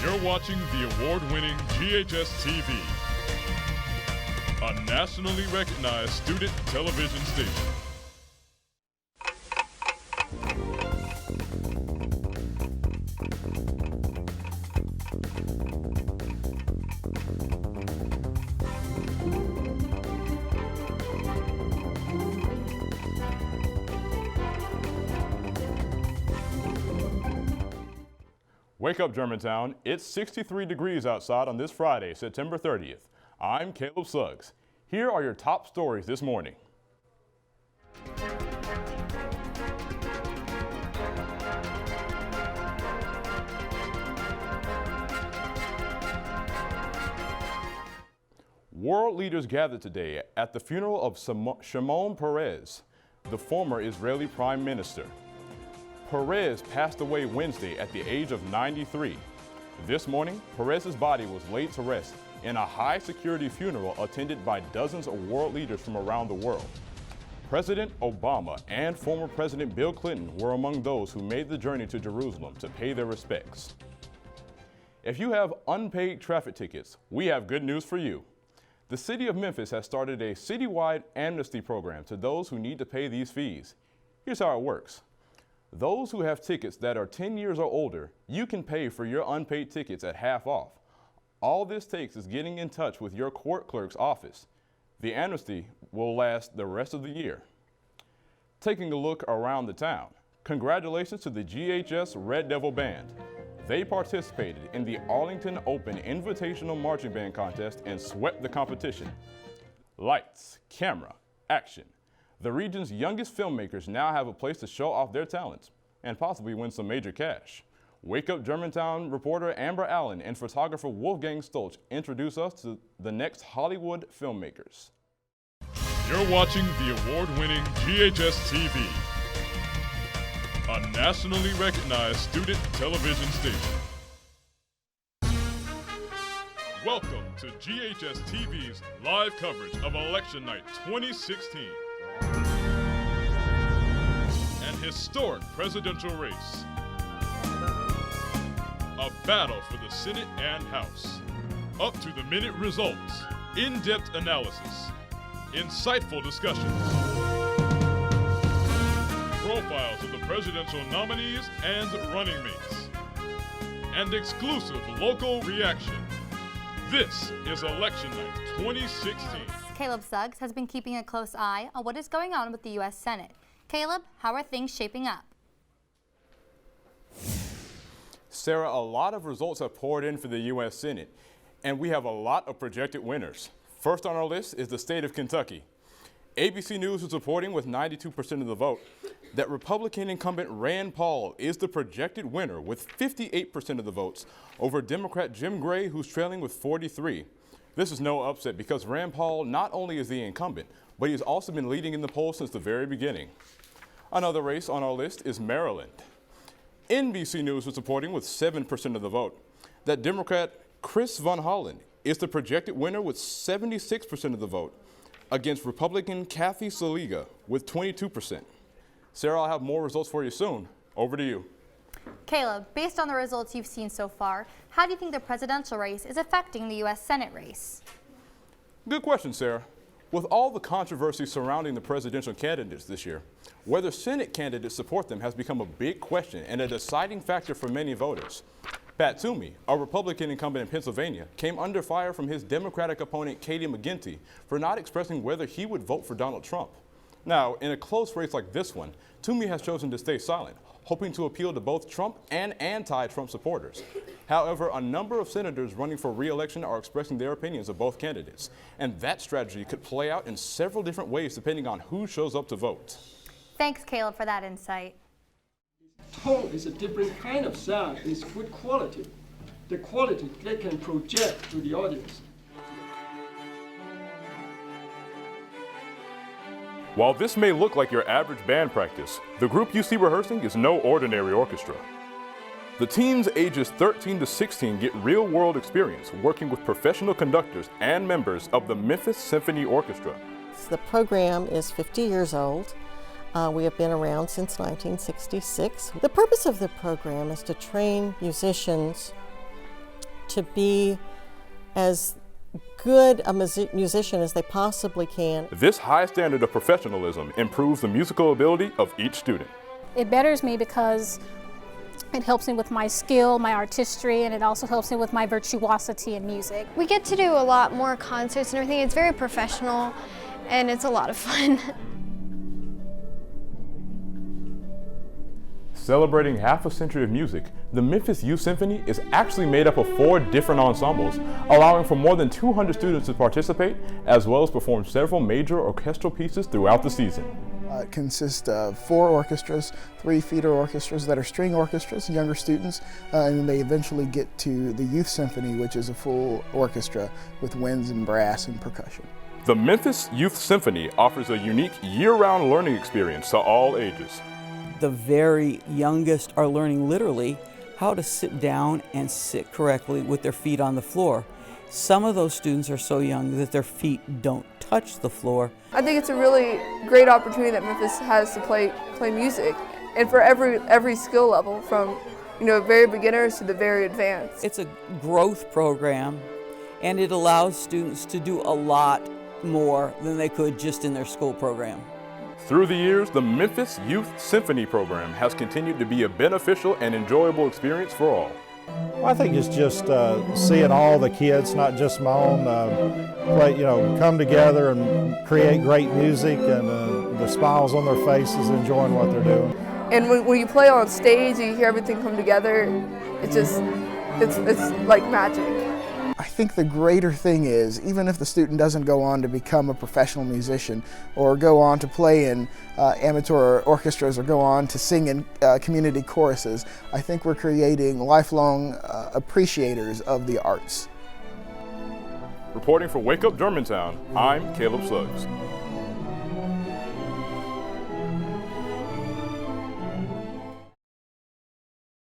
You're watching the award-winning GHS-TV, a nationally recognized student television station. Wake up, Germantown. It's 63 degrees outside on this Friday, September 30th. I'm Caleb Suggs. Here are your top stories this morning. World leaders gathered today at the funeral of Shimon Peres, the former Israeli prime minister. Peres passed away Wednesday at the age of 93. This morning, Perez's body was laid to rest in a high-security funeral attended by dozens of world leaders from around the world. President Obama and former President Bill Clinton were among those who made the journey to Jerusalem to pay their respects. If you have unpaid traffic tickets, we have good news for you. The city of Memphis has started a citywide amnesty program to those who need to pay these fees. Here's how it works. Those who have tickets that are 10 years or older, you can pay for your unpaid tickets at half off. All this takes is getting in touch with your court clerk's office. The amnesty will last the rest of the year. Taking a look around the town, congratulations to the GHS Red Devil Band. They participated in the Arlington Open Invitational Marching Band Contest and swept the competition. Lights, camera, action. The region's youngest filmmakers now have a place to show off their talents and possibly win some major cash. Wake Up Germantown reporter Amber Allen and photographer Wolfgang Stolch introduce us to the next Hollywood filmmakers. You're watching the award-winning GHS-TV, a nationally recognized student television station. Welcome to GHS-TV's live coverage of Election Night 2016. An historic presidential race. A battle for the Senate and House. Up-to-the-minute results. In-depth analysis. Insightful discussions. Profiles of the presidential nominees and running mates. And exclusive local reaction. This is Election Night 2016. Caleb Suggs has been keeping a close eye on what is going on with the U.S. Senate. Caleb, how are things shaping up? Sarah, a lot of results have poured in for the U.S. Senate, and we have a lot of projected winners. First on our list is the state of Kentucky. ABC News is reporting with 92% of the vote that Republican incumbent Rand Paul is the projected winner with 58% of the votes over Democrat Jim Gray, who's trailing with 43%. This is no upset because Rand Paul not only is the incumbent, but he's also been leading in the polls since the very beginning. Another race on our list is Maryland. NBC News is reporting with 7% of the vote that Democrat Chris Von Hollen is the projected winner with 76% of the vote against Republican Kathy Saliga with 22%. Sarah, I'll have more results for you soon. Over to you. Caleb, based on the results you've seen so far, how do you think the presidential race is affecting the U.S. Senate race? Good question, Sarah. With all the controversy surrounding the presidential candidates this year, whether Senate candidates support them has become a big question and a deciding factor for many voters. Pat Toomey, a Republican incumbent in Pennsylvania, came under fire from his Democratic opponent Katie McGinty for not expressing whether he would vote for Donald Trump. Now, in a close race like this one, Toomey has chosen to stay silent, hoping to appeal to both Trump and anti-Trump supporters. However, a number of senators running for re-election are expressing their opinions of both candidates, and that strategy could play out in several different ways depending on who shows up to vote. Thanks, Caleb, for that insight. Tone is a different kind of sound. It's good quality. The quality they can project to the audience. While this may look like your average band practice, the group you see rehearsing is no ordinary orchestra. The teens ages 13 to 16 get real-world experience working with professional conductors and members of the Memphis Symphony Orchestra. The program is 50 years old. We have been around since 1966. The purpose of the program is to train musicians to be as good a musician as they possibly can. This high standard of professionalism improves the musical ability of each student. It betters me because it helps me with my skill, my artistry, and it also helps me with my virtuosity in music. We get to do a lot more concerts and everything. It's very professional and it's a lot of fun. Celebrating half a century of music, the Memphis Youth Symphony is actually made up of 4 different ensembles, allowing for more than 200 students to participate, as well as perform several major orchestral pieces throughout the season. It consists of 4 orchestras, 3 feeder orchestras that are string orchestras, younger students, and then they eventually get to the Youth Symphony, which is a full orchestra with winds and brass and percussion. The Memphis Youth Symphony offers a unique year-round learning experience to all ages. The very youngest are learning literally how to sit down and sit correctly with their feet on the floor. Some of those students are so young that their feet don't touch the floor. I think it's a really great opportunity that Memphis has to play music, and for every skill level, from very beginners to the very advanced. It's a growth program, and it allows students to do a lot more than they could just in their school program. Through the years, the Memphis Youth Symphony program has continued to be a beneficial and enjoyable experience for all. Well, I think it's just seeing all the kids, not just my own, come together and create great music, and the smiles on their faces, enjoying what they're doing. And when you play on stage, you hear everything come together. It's like magic. I think the greater thing is, even if the student doesn't go on to become a professional musician or go on to play in amateur orchestras or go on to sing in community choruses, I think we're creating lifelong appreciators of the arts. Reporting for Wake Up Germantown, I'm Caleb Suggs.